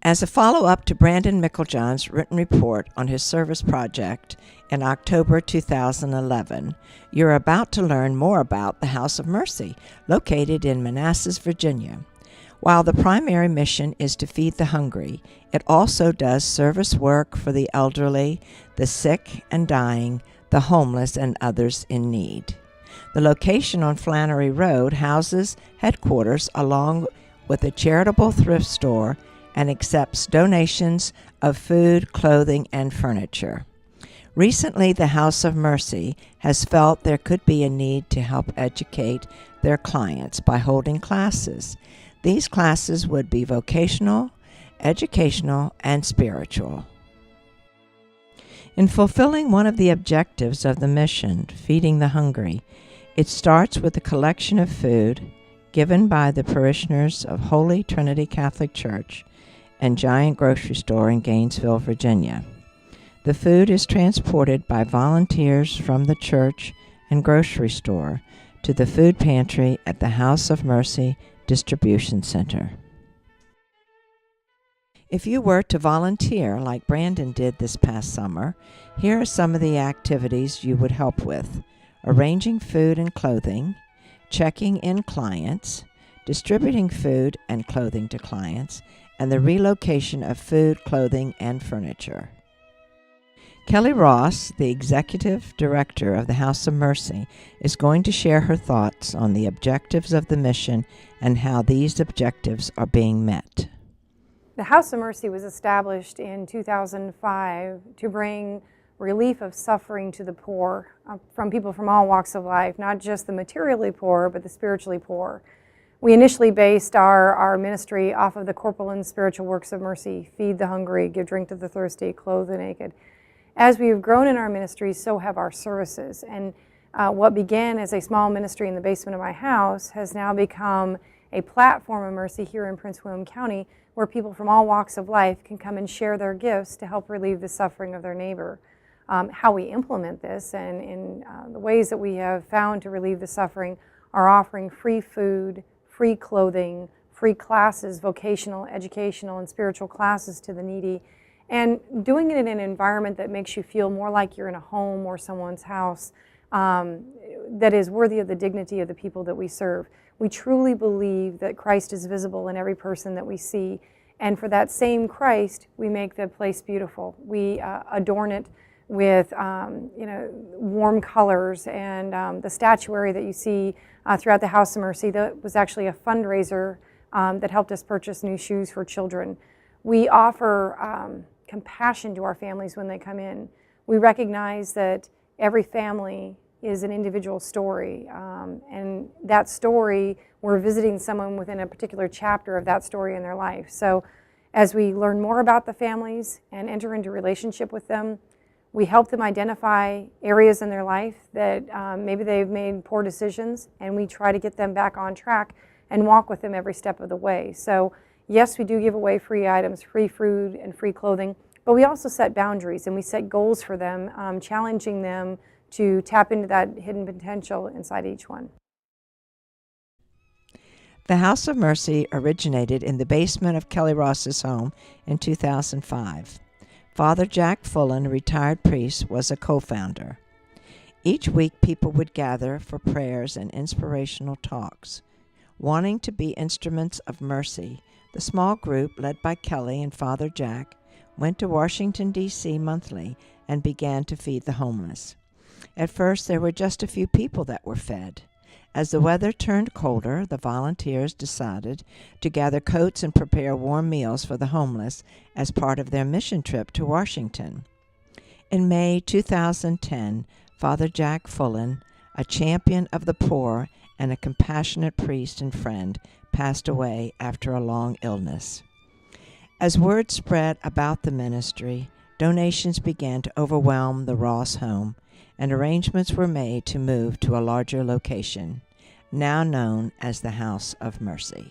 As a follow-up to Brandon Meiklejohn's written report on his service project in October 2011, you're about to learn more about the House of Mercy, located in Manassas, Virginia. While the primary mission is to feed the hungry, it also does service work for the elderly, the sick and dying, the homeless, and others in need. The location on Flannery Road houses headquarters along with a charitable thrift store and accepts donations of food, clothing, and furniture. Recently, the House of Mercy has felt there could be a need to help educate their clients by holding classes. These classes would be vocational, educational, and spiritual. In fulfilling one of the objectives of the mission, feeding the hungry, it starts with a collection of food given by the parishioners of Holy Trinity Catholic Church and Giant Grocery Store in Gainesville, Virginia. The food is transported by volunteers from the church and grocery store to the food pantry at the House of Mercy Distribution Center. If you were to volunteer like Brandon did this past summer, here are some of the activities you would help with: arranging food and clothing, checking in clients, distributing food and clothing to clients, and the relocation of food, clothing, and furniture. Kelly Ross, the Executive Director of the House of Mercy, is going to share her thoughts on the objectives of the mission and how these objectives are being met. The House of Mercy was established in 2005 to bring relief of suffering to the poor, from people from all walks of life, not just the materially poor, but the spiritually poor. We initially based our ministry off of the corporal and spiritual works of mercy: feed the hungry, give drink to the thirsty, clothe the naked. As we have grown in our ministry, so have our services. And what began as a small ministry in the basement of my house has now become a platform of mercy here in Prince William County, where people from all walks of life can come and share their gifts to help relieve the suffering of their neighbor. How we implement this and in the ways that we have found to relieve the suffering are offering free food, free clothing, free classes, vocational, educational, and spiritual classes to the needy, and doing it in an environment that makes you feel more like you're in a home or someone's house that is worthy of the dignity of the people that we serve. We truly believe that Christ is visible in every person that we see, and for that same Christ, we make the place beautiful. We adorn it with warm colors, and the statuary that you see throughout the House of Mercy, that was actually a fundraiser that helped us purchase new shoes for children. We offer compassion to our families when they come in. We recognize that every family is an individual story, and that story, we're visiting someone within a particular chapter of that story in their life. So as we learn more about the families and enter into relationship with them, we help them identify areas in their life that maybe they've made poor decisions, and we try to get them back on track and walk with them every step of the way. So yes, we do give away free items, free food, and free clothing, but we also set boundaries and we set goals for them, challenging them to tap into that hidden potential inside each one. The House of Mercy originated in the basement of Kelly Ross's home in 2005. Father Jack Fullen, a retired priest, was a co-founder. Each week, people would gather for prayers and inspirational talks. Wanting to be instruments of mercy, the small group, led by Kelly and Father Jack, went to Washington, D.C. monthly and began to feed the homeless. At first, there were just a few people that were fed. As the weather turned colder, the volunteers decided to gather coats and prepare warm meals for the homeless as part of their mission trip to Washington. In May 2010, Father Jack Fullen, a champion of the poor and a compassionate priest and friend, passed away after a long illness. As word spread about the ministry, donations began to overwhelm the Ross home, and arrangements were made to move to a larger location, now known as the House of Mercy.